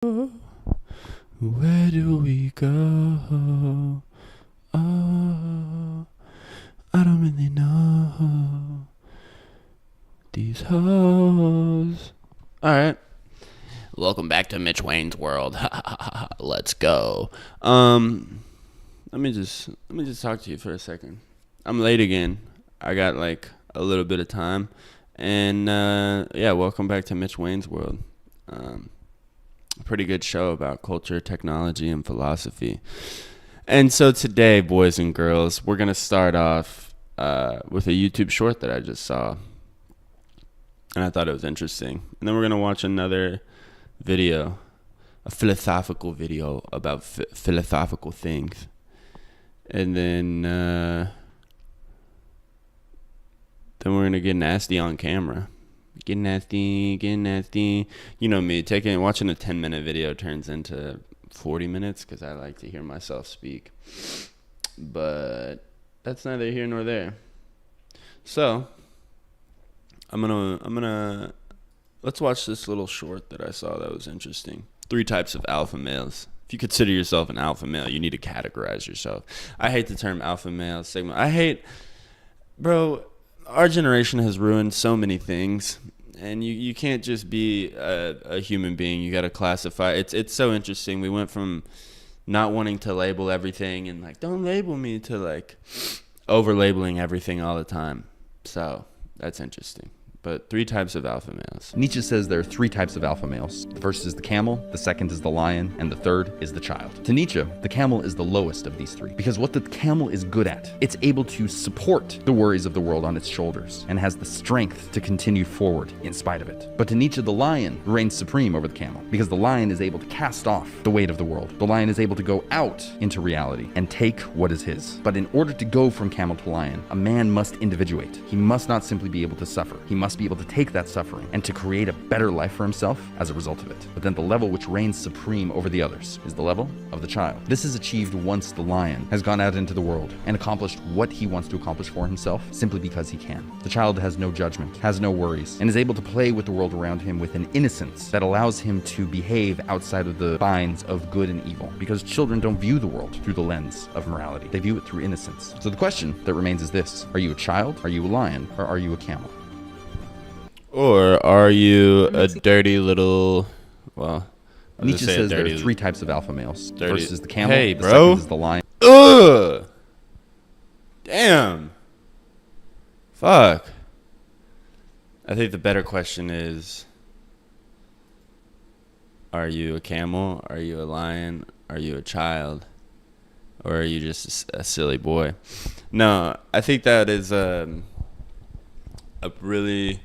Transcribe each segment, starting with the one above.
Where do we go? Oh, I don't really know these hoes. All right. Welcome back to Mitch Wayne's world. Let's go. Let me just talk to you for a second. I'm late again. I got like a little bit of time, and yeah, welcome back to Mitch Wayne's world. Pretty good show about culture, technology, and philosophy. And so today, boys and girls, we're gonna start off with a YouTube short that I just saw, and I thought it was interesting. And then we're gonna watch another video, a philosophical video about philosophical things, and then we're gonna get nasty on camera. Get nasty. You know me, watching a 10-minute video turns into 40 minutes because I like to hear myself speak. But that's neither here nor there. So I'm gonna let's watch this little short that I saw that was interesting. 3 types of alpha males. If you consider yourself an alpha male, you need to categorize yourself. I hate the term alpha male, sigma. Bro, our generation has ruined so many things, and you can't just be a human being. You got to classify. It's so interesting. We went from not wanting to label everything and like, don't label me, to like over labeling everything all the time. So that's interesting. But 3 types of alpha males. Nietzsche says there are 3 types of alpha males. The first is the camel, the second is the lion, and the third is the child. To Nietzsche, the camel is the lowest of these 3, because what the camel is good at, it's able to support the worries of the world on its shoulders, and has the strength to continue forward in spite of it. But to Nietzsche, the lion reigns supreme over the camel, because the lion is able to cast off the weight of the world. The lion is able to go out into reality and take what is his. But in order to go from camel to lion, a man must individuate. He must not simply be able to suffer. He must be able to take that suffering and to create a better life for himself as a result of it. But then the level which reigns supreme over the others is the level of the child. This is achieved once the lion has gone out into the world and accomplished what he wants to accomplish for himself simply because he can. The child has no judgment, has no worries, and is able to play with the world around him with an innocence that allows him to behave outside of the binds of good and evil, because children don't view the world through the lens of morality. They view it through innocence. So the question that remains is this: are you a child, are you a lion, or are you a camel? Or are you a dirty little, Nietzsche says there are 3 types of alpha males. The first is the camel, hey, the bro. second is the lion. Ugh! Damn. Fuck. I think the better question is, are you a camel? Are you a lion? Are you a child? Or are you just a silly boy? No, I think that is a really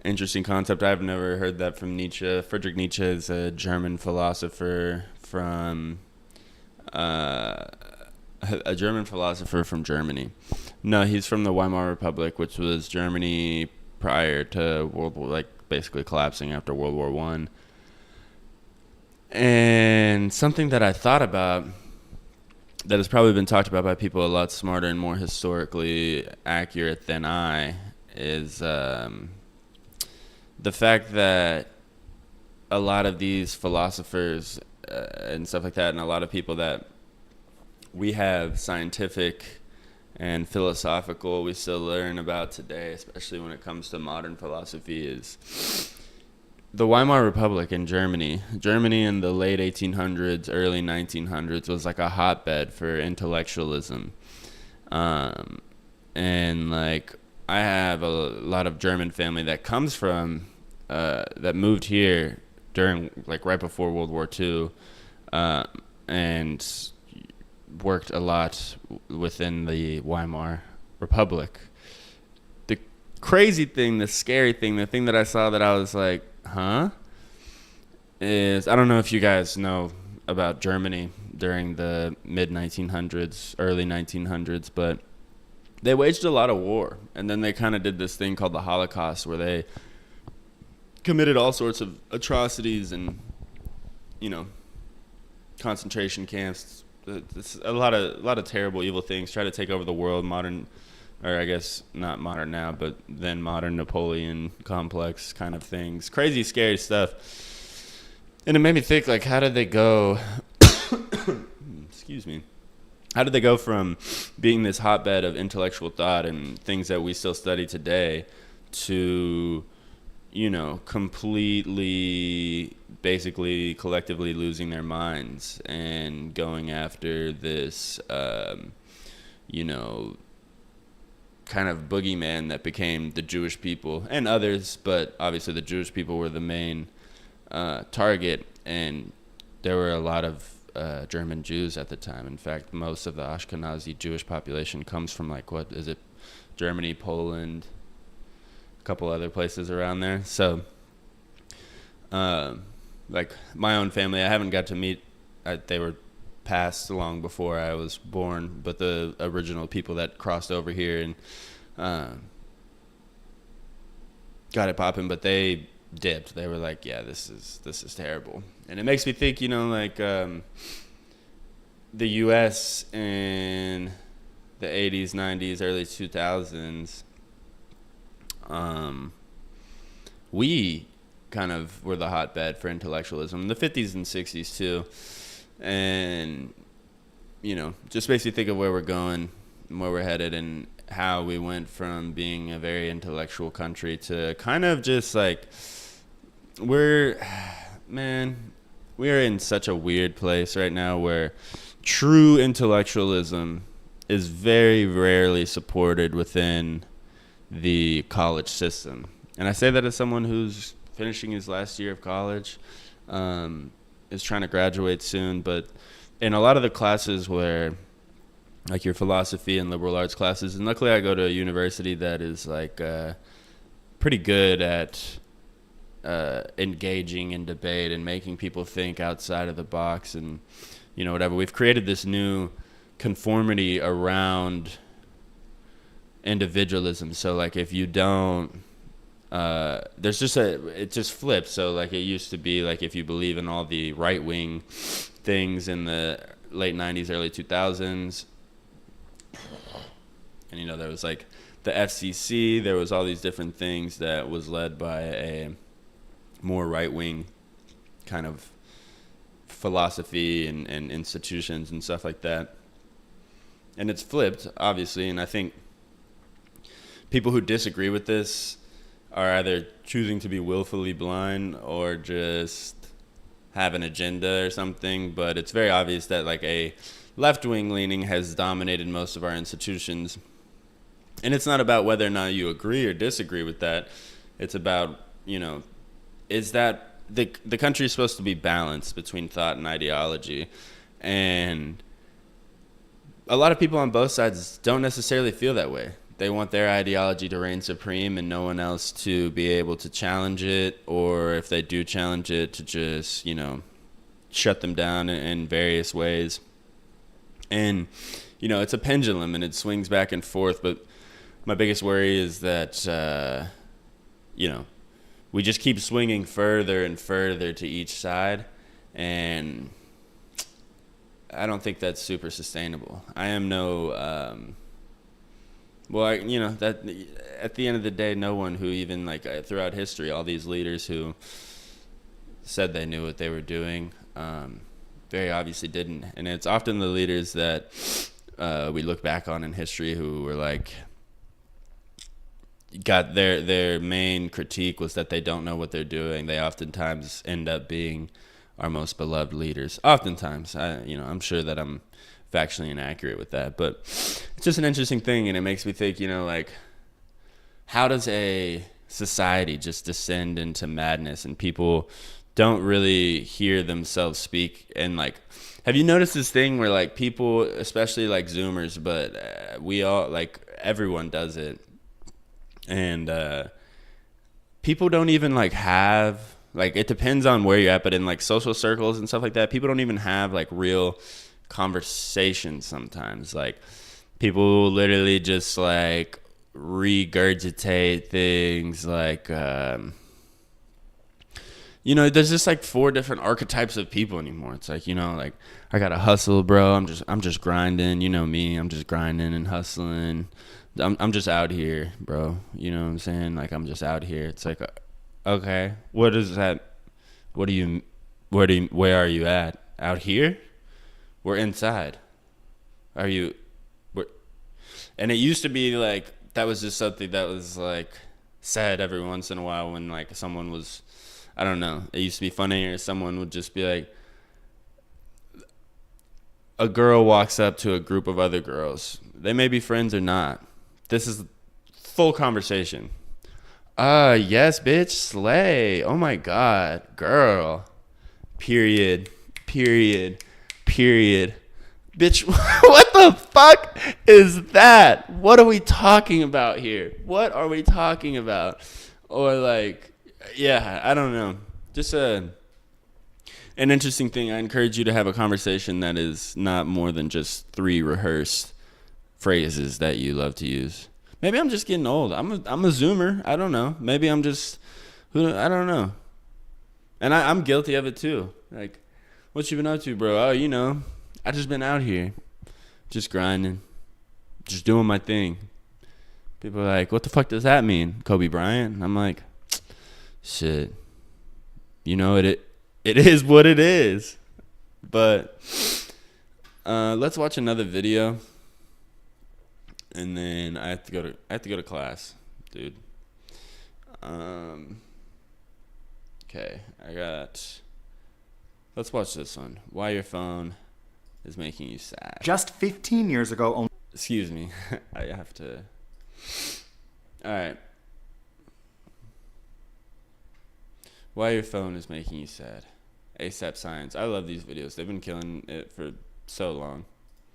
interesting concept. I've never heard that from Nietzsche. Friedrich Nietzsche is a German philosopher from Germany. No, he's from the Weimar Republic, which was Germany prior to World War, like basically collapsing after World War I. And something that I thought about that has probably been talked about by people a lot smarter and more historically accurate than I is the fact that a lot of these philosophers and stuff like that, and a lot of people that we have scientific and philosophical we still learn about today, especially when it comes to modern philosophy, is the Weimar Republic in Germany. Germany in the late 1800s, early 1900s was like a hotbed for intellectualism. And like, I have a lot of German family that comes from that moved here during, like, right before World War II, and worked a lot within the Weimar Republic. The crazy thing, the scary thing, the thing that I saw that I was like, is, I don't know if you guys know about Germany during the mid-1900s, early 1900s, but they waged a lot of war, and then they kind of did this thing called the Holocaust, where they committed all sorts of atrocities and, concentration camps. A lot of terrible, evil things. Try to take over the world. Modern, or I guess not modern now, but then modern Napoleon complex kind of things. Crazy, scary stuff. And it made me think, like, how did they go, excuse me, how did they go from being this hotbed of intellectual thought and things that we still study today to, you know, completely, basically, collectively losing their minds and going after this, you know, kind of boogeyman that became the Jewish people and others, but obviously the Jewish people were the main target, and there were a lot of German Jews at the time. In fact, most of the Ashkenazi Jewish population comes from, like, what is it, Germany, Poland, a couple other places around there. So, like, my own family, I haven't got to meet, they were passed long before I was born, but the original people that crossed over here and got it popping, but they dipped. They were like, yeah, this is terrible. And it makes me think, you know, like, the US in the 80s, 90s, early 2000s, we kind of were the hotbed for intellectualism. The 50s and 60s too. And, you know, just makes me think of where we're going, where we're headed, and how we went from being a very intellectual country to kind of just like, we are in such a weird place right now where true intellectualism is very rarely supported within the college system. And I say that as someone who's finishing his last year of college, is trying to graduate soon, but in a lot of the classes where, like, your philosophy and liberal arts classes, and luckily I go to a university that is, like, pretty good at engaging in debate and making people think outside of the box, and, you know, whatever. We've created this new conformity around individualism. So, like, if you don't, there's just it just flips. So, like, it used to be, like, if you believe in all the right-wing things in the late 90s, early 2000s, and, you know, there was, like, the FCC, there was all these different things that was led by a more right-wing kind of philosophy and institutions and stuff like that. And it's flipped, obviously, and I think people who disagree with this are either choosing to be willfully blind or just have an agenda or something. But it's very obvious that, like, a left-wing leaning has dominated most of our institutions. And it's not about whether or not you agree or disagree with that. It's about, you know, is that the country is supposed to be balanced between thought and ideology. And a lot of people on both sides don't necessarily feel that way. They want their ideology to reign supreme and no one else to be able to challenge it, or if they do challenge it, to just, you know, shut them down in various ways. And, you know, it's a pendulum and it swings back and forth, but my biggest worry is that, you know, we just keep swinging further and further to each side, and I don't think that's super sustainable. I am no... you know, that at the end of the day, no one who even, like, throughout history, all these leaders who said they knew what they were doing, very obviously didn't. And it's often the leaders that we look back on in history who were, like, got their main critique was that they don't know what they're doing. They oftentimes end up being our most beloved leaders. Oftentimes, I'm sure that I'm factually inaccurate with that, but it's just an interesting thing, and it makes me think, you know, like, how does a society just descend into madness and people don't really hear themselves speak? And, like, have you noticed this thing where, like, people, especially, like, Zoomers, but we all, like, everyone does it, and people don't even, like, have, like, it depends on where you're at, but in, like, social circles and stuff like that, people don't even have, like, real conversations sometimes. Like, people literally just, like, regurgitate things, like, you know, there's just, like, 4 different archetypes of people anymore. It's like, you know, like, I gotta hustle, bro. I'm just grinding. You know me. I'm just grinding and hustling. I'm just out here, bro. You know what I'm saying? Like, I'm just out here. It's like, okay, what is that? What do you Where are you at? Out here? We're inside. Are you? And it used to be like that was just something that was like said every once in a while when like someone was, I don't know. It used to be funny, or someone would just be like, a girl walks up to a group of other girls. They may be friends or not. This is full conversation. Yes, bitch, slay. Oh my God, girl. Period. Bitch, what the fuck is that? What are we talking about here? What are we talking about? Or like, yeah, I don't know. Just an interesting thing. I encourage you to have a conversation that is not more than just 3 rehearsed phrases that you love to use. Maybe I'm just getting old. I'm a Zoomer. I don't know. Maybe I'm just, I don't know. And I'm guilty of it too. Like, what you been up to, bro? Oh, you know, I just been out here, just grinding, just doing my thing. People are like, what the fuck does that mean, Kobe Bryant? I'm like, shit. You know, it is what it is. But let's watch another video, and then I have to go to class, dude. Okay, let's watch this one. Why your phone is making you sad. Just 15 years ago. Excuse me. I have to. All right. Why your phone is making you sad. ASAP Science. I love these videos. They've been killing it for so long.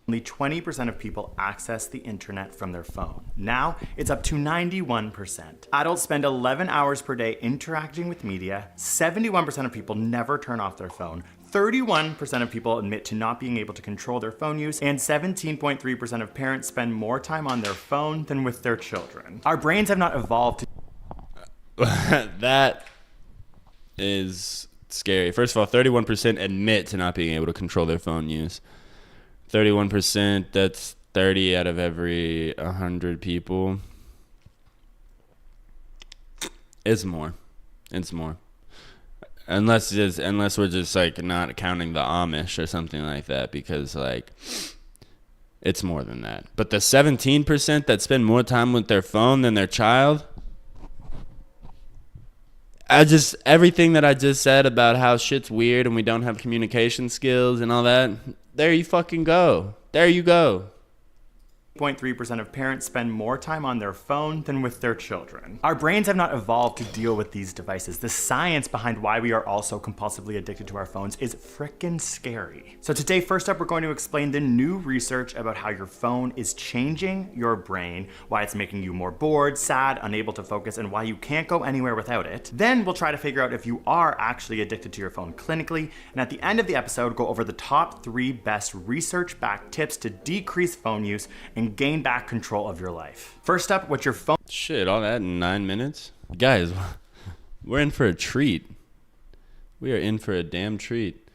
Only 20% of people access the internet from their phone. Now, it's up to 91%. Adults spend 11 hours per day interacting with media. 71% of people never turn off their phone. 31% of people admit to not being able to control their phone use, and 17.3% of parents spend more time on their phone than with their children. Our brains have not evolved to... That is scary. First of all, 31% admit to not being able to control their phone use. 31%, that's 30 out of every 100 people. It's more. Unless we're just like not counting the Amish or something like that, because like it's more than that. But the 17% that spend more time with their phone than their child, everything that I just said about how shit's weird and we don't have communication skills and all that, there you fucking go. There you go. 0.3% of parents spend more time on their phone than with their children. Our brains have not evolved to deal with these devices. The science behind why we are all so compulsively addicted to our phones is frickin' scary. So today, first up, we're going to explain the new research about how your phone is changing your brain, why it's making you more bored, sad, unable to focus, and why you can't go anywhere without it. Then we'll try to figure out if you are actually addicted to your phone clinically, and at the end of the episode, go over the top 3 best research-backed tips to decrease phone use and gain back control of your life. First up, what's your phone? Shit, all that in 9 minutes? Guys, we're in for a treat. We are in for a damn treat.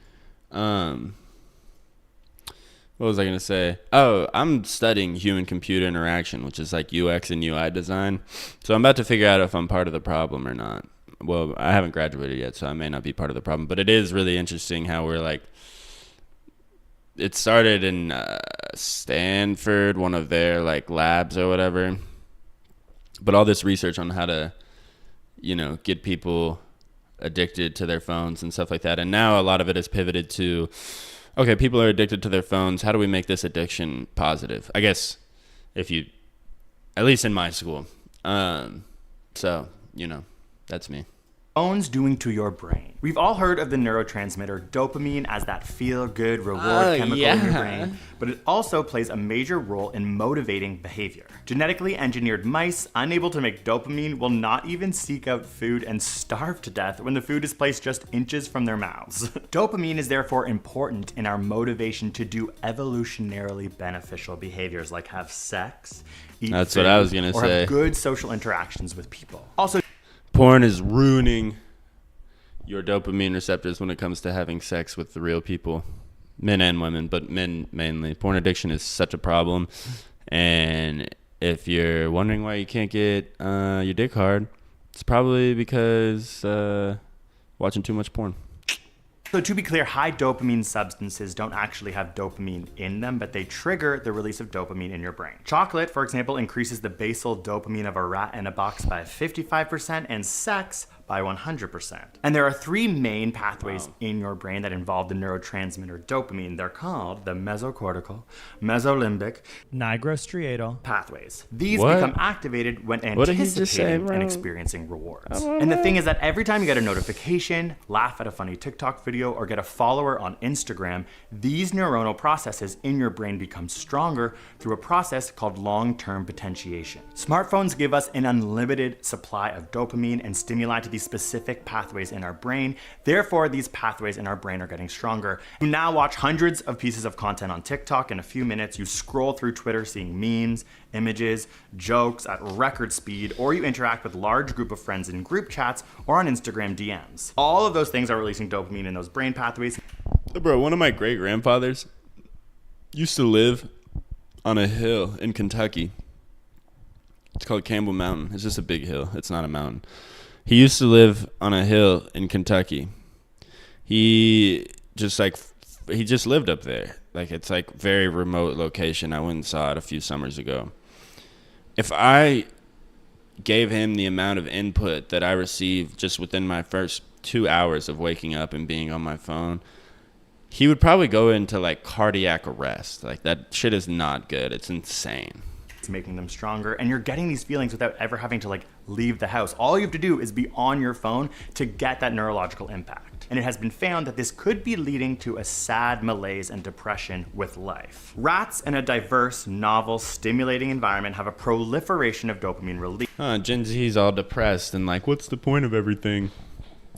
What was I going to say? Oh, I'm studying human-computer interaction, which is like UX and UI design. So I'm about to figure out if I'm part of the problem or not. Well, I haven't graduated yet, so I may not be part of the problem. But it is really interesting how we're like, it started in Stanford, one of their like labs or whatever. But all this research on how to, get people addicted to their phones and stuff like that. And now a lot of it is pivoted to, okay, people are addicted to their phones. How do we make this addiction positive? I guess at least in my school. So, that's me. Phones doing to your brain. We've all heard of the neurotransmitter dopamine as that feel-good reward chemical in your brain, but it also plays a major role in motivating behavior. Genetically engineered mice, unable to make dopamine, will not even seek out food and starve to death when the food is placed just inches from their mouths. Dopamine is therefore important in our motivation to do evolutionarily beneficial behaviors like have sex, eat That's food, what I was gonna or say. have good social interactions with people. Also, Porn is ruining your dopamine receptors when it comes to having sex with the real people, men and women, but men mainly. Porn addiction is such a problem. And if you're wondering why you can't get your dick hard, it's probably because watching too much porn. So to be clear, high dopamine substances don't actually have dopamine in them, but they trigger the release of dopamine in your brain. Chocolate, for example, increases the basal dopamine of a rat in a box by 55% and sex by 100%. And there are three main pathways in your brain that involve the neurotransmitter dopamine. They're called the mesocortical, mesolimbic, nigrostriatal pathways. These become activated when anticipating and experiencing rewards. And the thing is that every time you get a notification, laugh at a funny TikTok video, or get a follower on Instagram, these neuronal processes in your brain become stronger through a process called long-term potentiation. Smartphones give us an unlimited supply of dopamine and stimuli to these specific pathways in our brain. Therefore, these pathways in our brain are getting stronger. You now watch hundreds of pieces of content on TikTok in a few minutes. You scroll through Twitter seeing memes, images, jokes at record speed, or you interact with large group of friends in group chats or on Instagram DMs. All of those things are releasing dopamine in those brain pathways. Bro, one of my great-grandfathers used to live on a hill in Kentucky. It's called Campbell Mountain. It's just a big hill. It's not a mountain. He used to live on a hill in Kentucky. He just lived up there. Like, it's like very remote location. I went and saw it a few summers ago. If I gave him the amount of input that I received just within my first 2 hours of waking up and being on my phone, he would probably go into like cardiac arrest. Like, that shit is not good. It's insane. It's making them stronger, and you're getting these feelings without ever having to like leave the house. All you have to do is be on your phone to get that neurological impact. And it has been found that this could be leading to a sad malaise and depression with life. Rats in a diverse, novel, stimulating environment have a proliferation of dopamine release. Gen Z's all depressed and like, what's the point of everything?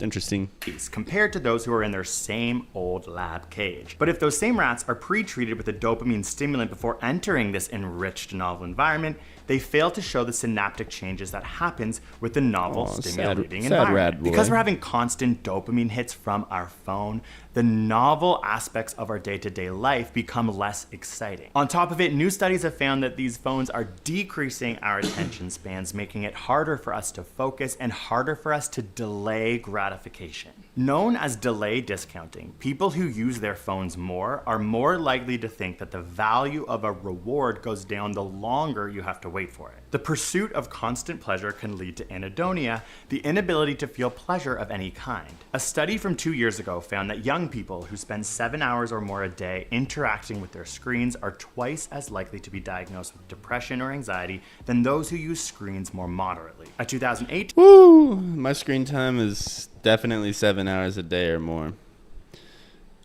Interesting. Compared to those who are in their same old lab cage. But if those same rats are pre-treated with a dopamine stimulant before entering this enriched novel environment, they fail to show the synaptic changes that happens with the novel stimulating environment. Because we're having constant dopamine hits from our phone, the novel aspects of our day-to-day life become less exciting. On top of it, new studies have found that these phones are decreasing our attention spans, making it harder for us to focus and harder for us to delay gratification. Known as delay discounting, people who use their phones more are more likely to think that the value of a reward goes down the longer you have to wait for it. The pursuit of constant pleasure can lead to anhedonia, the inability to feel pleasure of any kind. A study from 2 years ago found that young people who spend 7 hours or more a day interacting with their screens are twice as likely to be diagnosed with depression or anxiety than those who use screens more moderately. A 2008 my screen time is definitely 7 hours a day or more.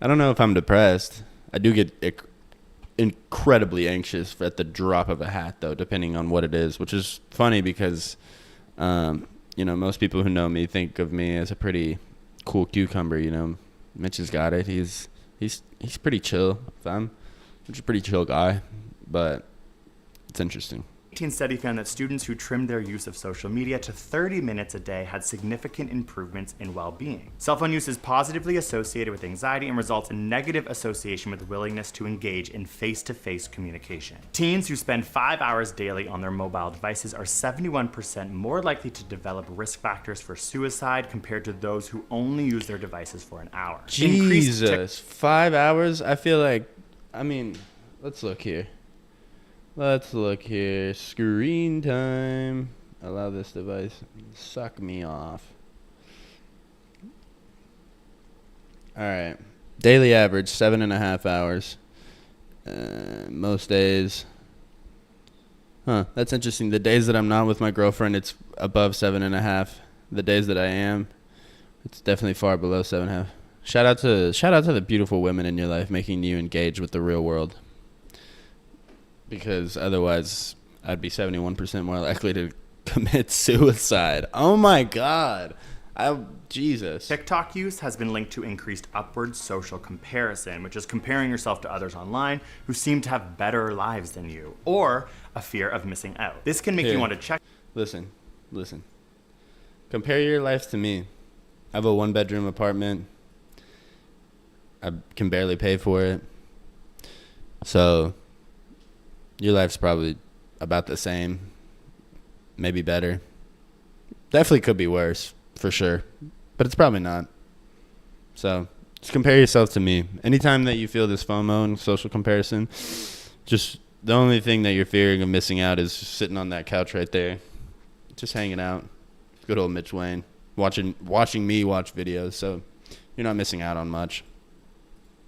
I don't know if I'm depressed. I do get incredibly anxious at the drop of a hat, though, depending on what it is, which is funny because, most people who know me think of me as a pretty cool cucumber. Mitch has got it. He's pretty chill. I'm a pretty chill guy, but it's interesting. 2018 study found that students who trimmed their use of social media to 30 minutes a day had significant improvements in well-being. Cell phone use is positively associated with anxiety and results in negative association with willingness to engage in face-to-face communication. Teens who spend 5 hours daily on their mobile devices are 71% more likely to develop risk factors for suicide compared to those who only use their devices for an hour. Jesus, 5 hours? Let's look here. Screen time. Allow this device. Suck me off. All right. Daily average, 7.5 hours. Most days. That's interesting. The days that I'm not with my girlfriend, it's above 7.5. The days that I am, it's definitely far below 7.5. Shout out to the beautiful women in your life making you engage with the real world. Because otherwise, I'd be 71% more likely to commit suicide. Oh my God. Jesus. TikTok use has been linked to increased upward social comparison, which is comparing yourself to others online who seem to have better lives than you, or a fear of missing out. This can make you want to check. Listen. Compare your life to me. I have a 1-bedroom apartment. I can barely pay for it. So your life's probably about the same, maybe better. Definitely could be worse, for sure, but it's probably not. So Just compare yourself to me. Anytime that you feel this FOMO and social comparison, just the only thing that you're fearing of missing out is just sitting on that couch right there, just hanging out. Good old Mitch Wayne, watching me watch videos. So you're not missing out on much.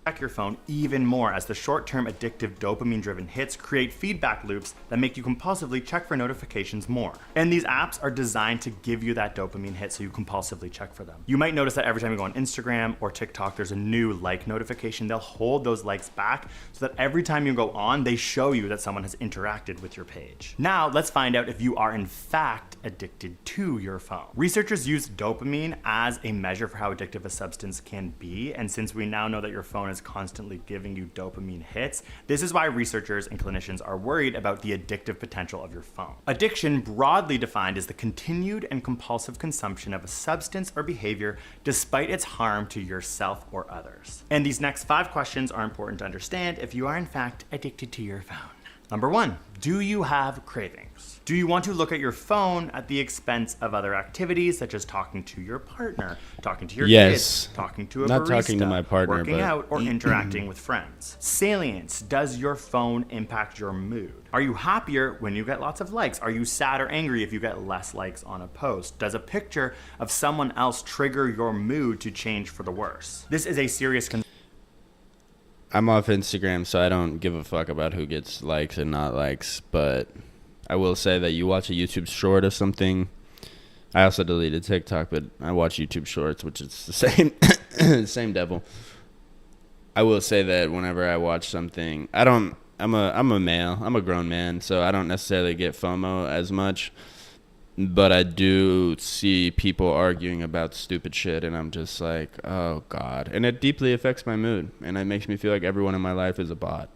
Check your phone even more as the short-term addictive dopamine-driven hits create feedback loops that make you compulsively check for notifications more. And these apps are designed to give you that dopamine hit so you compulsively check for them. You might notice that every time you go on Instagram or TikTok, there's a new like notification. They'll hold those likes back so that every time you go on, they show you that someone has interacted with your page. Now, let's find out if you are in fact addicted to your phone. Researchers use dopamine as a measure for how addictive a substance can be, and since we now know that your phone is constantly giving you dopamine hits, this is why researchers and clinicians are worried about the addictive potential of your phone. Addiction, broadly defined, is the continued and compulsive consumption of a substance or behavior despite its harm to yourself or others. And these next 5 questions are important to understand if you are in fact addicted to your phone. Number 1, do you have cravings? Do you want to look at your phone at the expense of other activities such as talking to your partner, talking to your kids, talking to a Not barista, talking to my partner, working but out, or interacting with friends? Salience, does your phone impact your mood? Are you happier when you get lots of likes? Are you sad or angry if you get less likes on a post? Does a picture of someone else trigger your mood to change for the worse? This is a serious concern. I'm off Instagram, so I don't give a fuck about who gets likes and not likes. But I will say that you watch a YouTube short of something. I also deleted TikTok, but I watch YouTube shorts, which is the same devil. I will say that whenever I watch something, I'm a male. I'm a grown man, so I don't necessarily get FOMO as much. But I do see people arguing about stupid shit, and I'm just like, oh, God. And it deeply affects my mood, and it makes me feel like everyone in my life is a bot.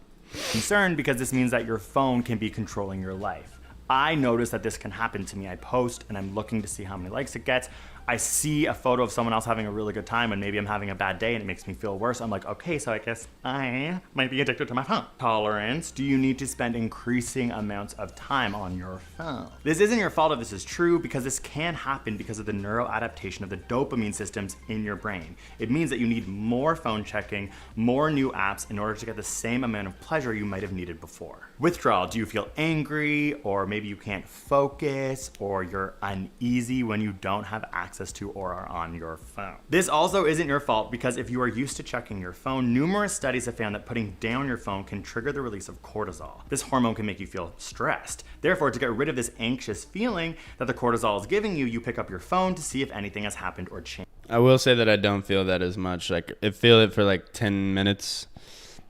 Concerned because this means that your phone can be controlling your life. I notice that this can happen to me. I post, and I'm looking to see how many likes it gets. I see a photo of someone else having a really good time and maybe I'm having a bad day and it makes me feel worse. I'm like, okay, so I guess I might be addicted to my phone. Tolerance. Do you need to spend increasing amounts of time on your phone? This isn't your fault if this is true, because this can happen because of the neuroadaptation of the dopamine systems in your brain. It means that you need more phone checking, more new apps in order to get the same amount of pleasure you might have needed before. Withdrawal. Do you feel angry, or maybe you can't focus, or you're uneasy when you don't have access to or are on your phone? This also isn't your fault, because if you are used to checking your phone, numerous studies have found that putting down your phone can trigger the release of cortisol. This hormone can make you feel stressed. Therefore, to get rid of this anxious feeling that the cortisol is giving you, you pick up your phone to see if anything has happened or changed. I will say that I don't feel that as much. Like, I feel it for like 10 minutes.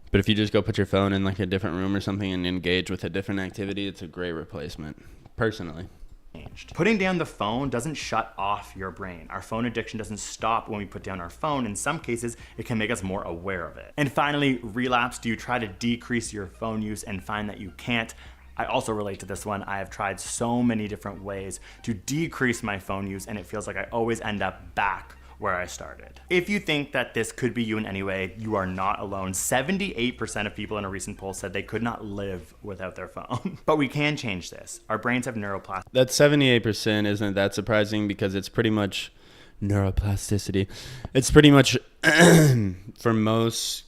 But if you just go put your phone in like a different room or something and engage with a different activity, it's a great replacement, personally. Putting down the phone doesn't shut off your brain. Our phone addiction doesn't stop when we put down our phone. In some cases, it can make us more aware of it. And finally, relapse. Do you try to decrease your phone use and find that you can't? I also relate to this one. I have tried so many different ways to decrease my phone use, and it feels like I always end up back where I started. If you think that this could be you in any way, you are not alone. 78% of people in a recent poll said they could not live without their phone. But we can change this. Our brains have neuroplasticity. That 78% isn't that surprising, because it's pretty much neuroplasticity. It's pretty much for most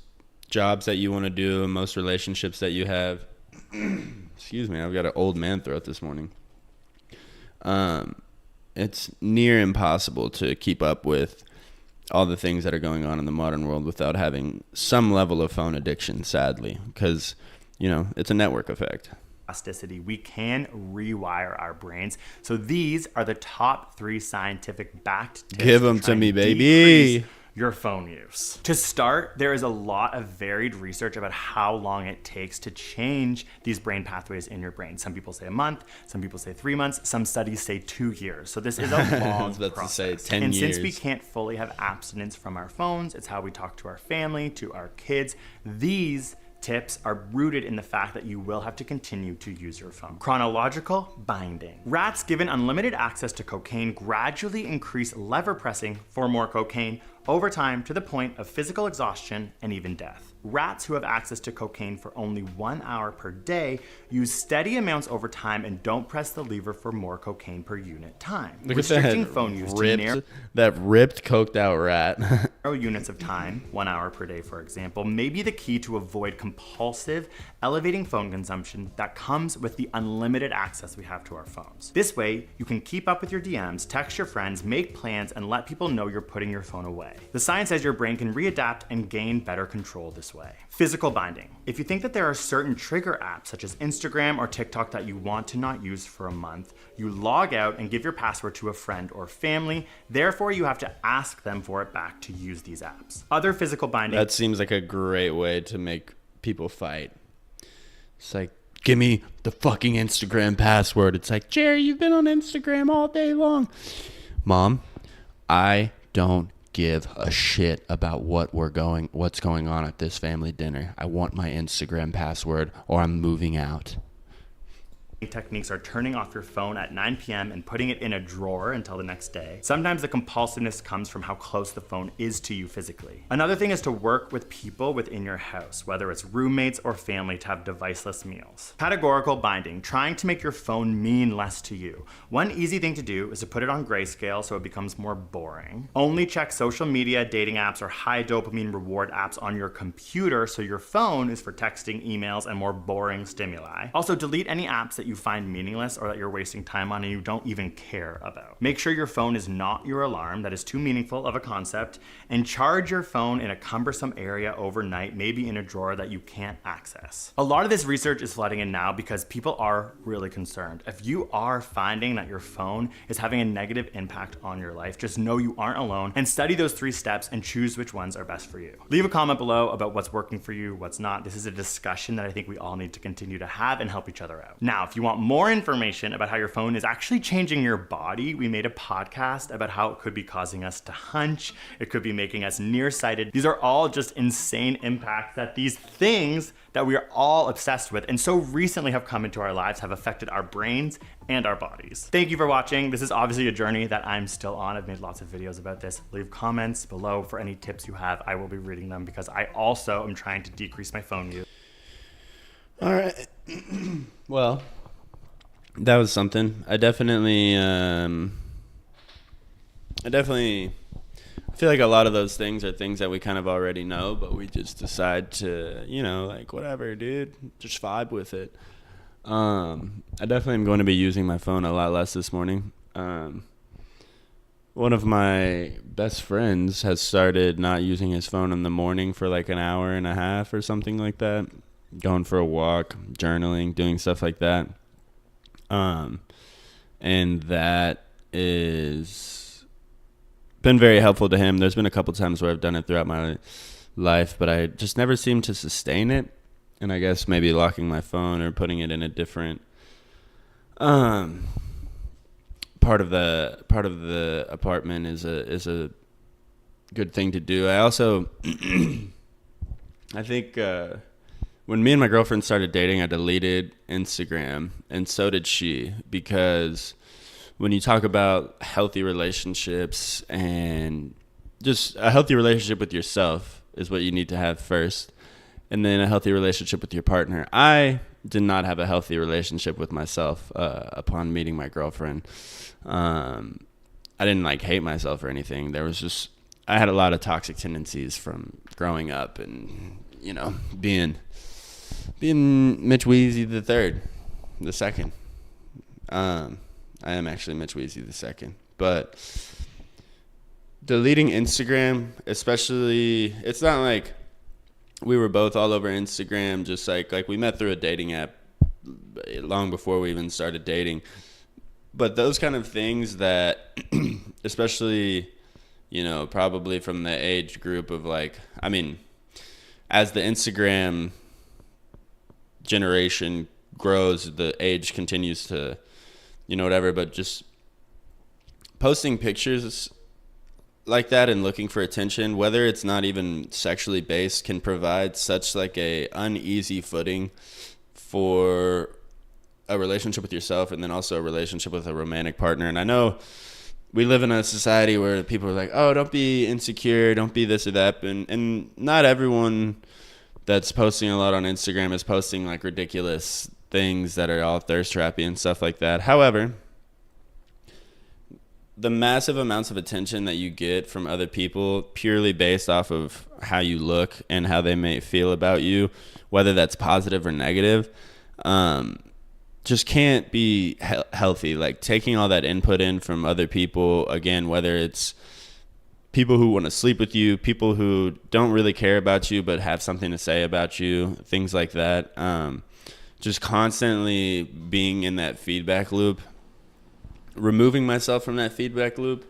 jobs that you want to do, most relationships that you have. Excuse me, I've got an old man throat this morning. It's near impossible to keep up with all the things that are going on in the modern world without having some level of phone addiction, sadly, because, you know, it's a network effect. Plasticity. We can rewire our brains. So these are the top 3 scientific backed tips. Give them to me, baby. Your phone use. To start, there is a lot of varied research about how long it takes to change these brain pathways in your brain. Some people say a month, some people say 3 months, some studies say 2 years. So this is a long process. To say 10 and years. Since we can't fully have abstinence from our phones, it's how we talk to our family, to our kids. These tips are rooted in the fact that you will have to continue to use your phone. Chronological binding. Rats given unlimited access to cocaine gradually increase lever pressing for more cocaine over time to the point of physical exhaustion and even death. Rats who have access to cocaine for only 1 hour per day use steady amounts over time and don't press the lever for more cocaine per unit time. Look Restricting at that phone use to narrow that ripped, coked out rat. units of time, 1 hour per day for example, may be the key to avoid compulsive, elevating phone consumption that comes with the unlimited access we have to our phones. This way, you can keep up with your DMs, text your friends, make plans, and let people know you're putting your phone away. The science says your brain can readapt and gain better control this way. Physical binding. If you think that there are certain trigger apps such as Instagram or TikTok that you want to not use for a month, you log out and give your password to a friend or family. Therefore, you have to ask them for it back to use these apps. Other physical binding. That seems like a great way to make people fight. It's like, give me the fucking Instagram password. It's like, Jerry, you've been on Instagram all day long. Mom, I don't give a shit about what's going on at this family dinner. I want my Instagram password or I'm moving out. Techniques are turning off your phone at 9 p.m. and putting it in a drawer until the next day. Sometimes the compulsiveness comes from how close the phone is to you physically. Another thing is to work with people within your house, whether it's roommates or family, to have deviceless meals. Categorical binding, trying to make your phone mean less to you. One easy thing to do is to put it on grayscale so it becomes more boring. Only check social media, dating apps, or high dopamine reward apps on your computer so your phone is for texting, emails, and more boring stimuli. Also, delete any apps that you find meaningless or that you're wasting time on and you don't even care about. Make sure your phone is not your alarm, that is too meaningful of a concept, and charge your phone in a cumbersome area overnight, maybe in a drawer that you can't access. A lot of this research is flooding in now because people are really concerned. If you are finding that your phone is having a negative impact on your life, just know you aren't alone and study those 3 steps and choose which ones are best for you. Leave a comment below about what's working for you, what's not. This is a discussion that I think we all need to continue to have and help each other out. Now, if you want more information about how your phone is actually changing your body, we made a podcast about how it could be causing us to hunch, it could be making us nearsighted. These are all just insane impacts that these things that we are all obsessed with and so recently have come into our lives have affected our brains and our bodies. Thank you for watching. This is obviously a journey that I'm still on. I've made lots of videos about this. Leave comments below for any tips you have. I will be reading them because I also am trying to decrease my phone use. All right. Well, that was something. I definitely feel like a lot of those things are things that we kind of already know, but we just decide to, like, whatever, dude, just vibe with it. I definitely am going to be using my phone a lot less this morning. One of my best friends has started not using his phone in the morning for like an hour and a half or something like that, going for a walk, journaling, doing stuff like that. And that is been very helpful to him. There's been a couple times where I've done it throughout my life, but I just never seem to sustain it. And I guess maybe locking my phone or putting it in a different part of the apartment is a good thing to do. I also I think when me and my girlfriend started dating, I deleted Instagram, and so did she, because when you talk about healthy relationships and just a healthy relationship with yourself is what you need to have first, and then a healthy relationship with your partner. I did not have a healthy relationship with myself upon meeting my girlfriend. I didn't like hate myself or anything. I had a lot of toxic tendencies from growing up and, being Mitch Weezy the second. I am actually Mitch Weezy the second. But deleting Instagram, especially, it's not like we were both all over Instagram, just like we met through a dating app long before we even started dating. But those kind of things that, especially, probably from the age group of as the Instagram generation grows, the age continues to, whatever, but just posting pictures like that and looking for attention, whether it's not even sexually based, can provide such a uneasy footing for a relationship with yourself and then also a relationship with a romantic partner. And I know we live in a society where people are like, oh, don't be insecure, don't be this or that. And not everyone that's posting a lot on Instagram is posting like ridiculous things that are all thirst trappy and stuff like that. However, the massive amounts of attention that you get from other people purely based off of how you look and how they may feel about you, whether that's positive or negative, just can't be healthy. Like taking all that input in from other people, again, whether it's people who want to sleep with you, people who don't really care about you but have something to say about you, things like that. Just constantly being in that feedback loop, removing myself from that feedback loop.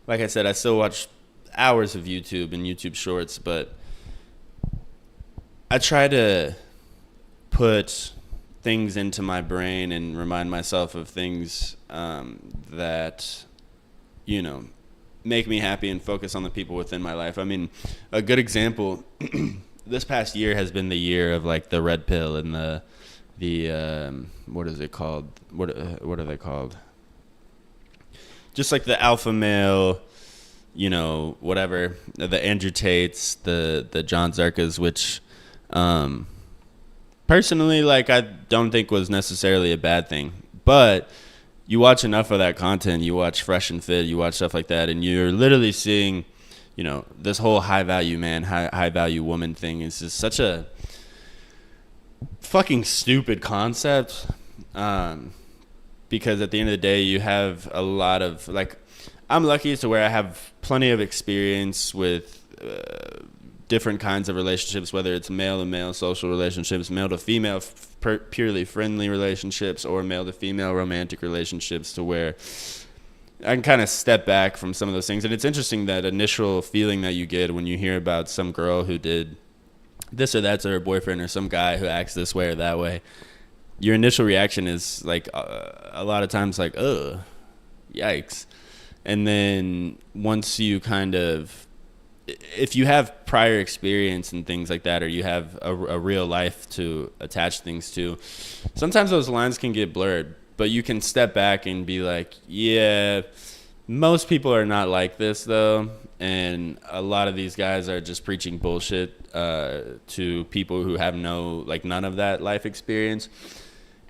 Like I said, I still watch hours of YouTube and YouTube shorts, but I try to put things into my brain and remind myself of things that, you know, make me happy and focus on the people within my life. I mean, a good example, this past year has been the year of like the red pill and the what is it called? What are they called? Just like the alpha male, you know, whatever, the Andrew Tates, the John Zarkas, which personally, like, I don't think was necessarily a bad thing. But you watch enough of that content, you watch Fresh and Fit, you watch stuff like that, and you're literally seeing, you know, this whole high value man, high value woman thing is just such a fucking stupid concept. Because at the end of the day, you have a lot of, like, I'm lucky to where I have plenty of experience with different kinds of relationships, whether it's male to male social relationships, male to female purely friendly relationships, or male to female romantic relationships, to where I can kind of step back from some of those things. And it's interesting, that initial feeling that you get when you hear about some girl who did this or that to her boyfriend, or some guy who acts this way or that way. Your initial reaction is like a lot of times like, ugh, yikes. And then once you kind of, if you have prior experience and things like that, or you have a real life to attach things to, sometimes those lines can get blurred, but you can step back and be like, yeah, most people are not like this though. And a lot of these guys are just preaching bullshit to people who have none of that life experience.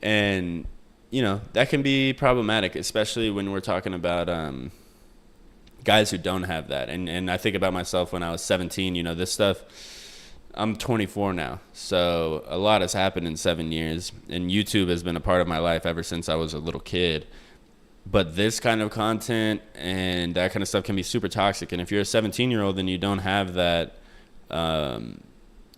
And, you know, that can be problematic, especially when we're talking about guys who don't have that. And I think about myself when I was 17, you know, this stuff, I'm 24 now. So a lot has happened in 7 years. And YouTube has been a part of my life ever since I was a little kid. But this kind of content and that kind of stuff can be super toxic. And if you're a 17-year-old and you don't have that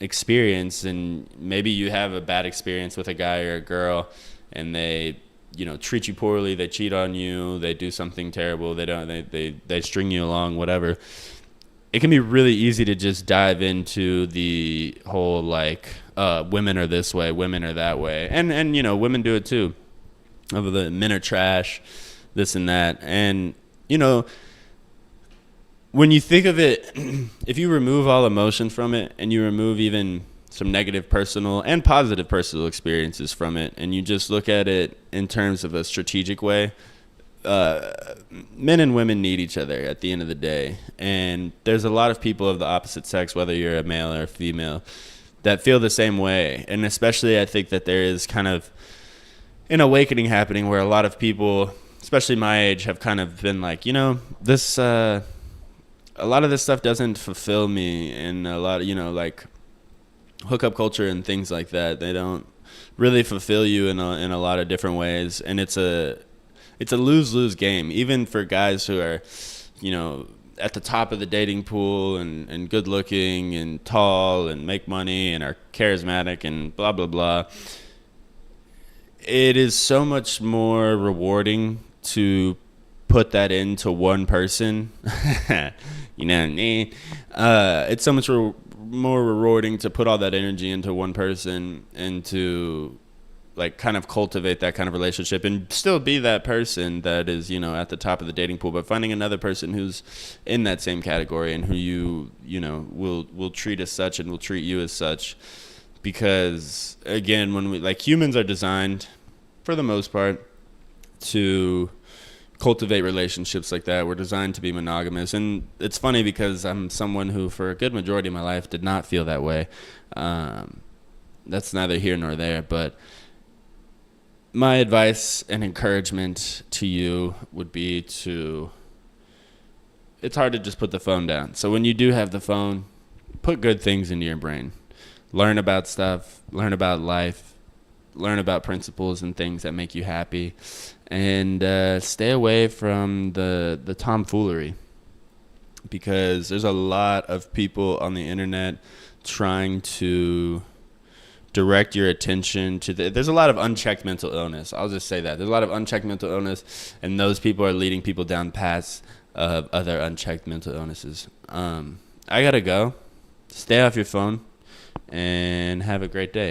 experience, and maybe you have a bad experience with a guy or a girl, and they, you know, treat you poorly, they cheat on you, they do something terrible, they string you along, whatever, it can be really easy to just dive into the whole like women are this way, women are that way, and you know, women do it too, of the men are trash, this and that. And you know, when you think of it, if you remove all emotion from it, and you remove even some negative personal and positive personal experiences from it, and you just look at it in terms of a strategic way, men and women need each other at the end of the day. And there's a lot of people of the opposite sex, whether you're a male or a female, that feel the same way. And especially I think that there is kind of an awakening happening where a lot of people, especially my age, have kind of been like, you know, this a lot of this stuff doesn't fulfill me, and a lot of, you know, like hookup culture and things like that, they don't really fulfill you in a lot of different ways. And it's a lose-lose game, even for guys who are, you know, at the top of the dating pool and good looking and tall and make money and are charismatic and blah, blah, blah. It is so much more rewarding to put that into one person. You know what I mean? It's so much more rewarding to put all that energy into one person and to like kind of cultivate that kind of relationship and still be that person that is, you know, at the top of the dating pool, but finding another person who's in that same category and who you know, will treat as such and will treat you as such. Because again, when we, like, humans are designed for the most part to cultivate relationships like that. We're designed to be monogamous. And it's funny because I'm someone who, for a good majority of my life, did not feel that way. That's neither here nor there. But my advice and encouragement to you would be it's hard to just put the phone down. So when you do have the phone, put good things into your brain. Learn about stuff, learn about life, learn about principles and things that make you happy, and stay away from the tomfoolery, because there's a lot of people on the internet trying to direct your attention to there's a lot of unchecked mental illness. I'll just say that. There's a lot of unchecked mental illness, and those people are leading people down paths of other unchecked mental illnesses. I gotta go. Stay off your phone and have a great day.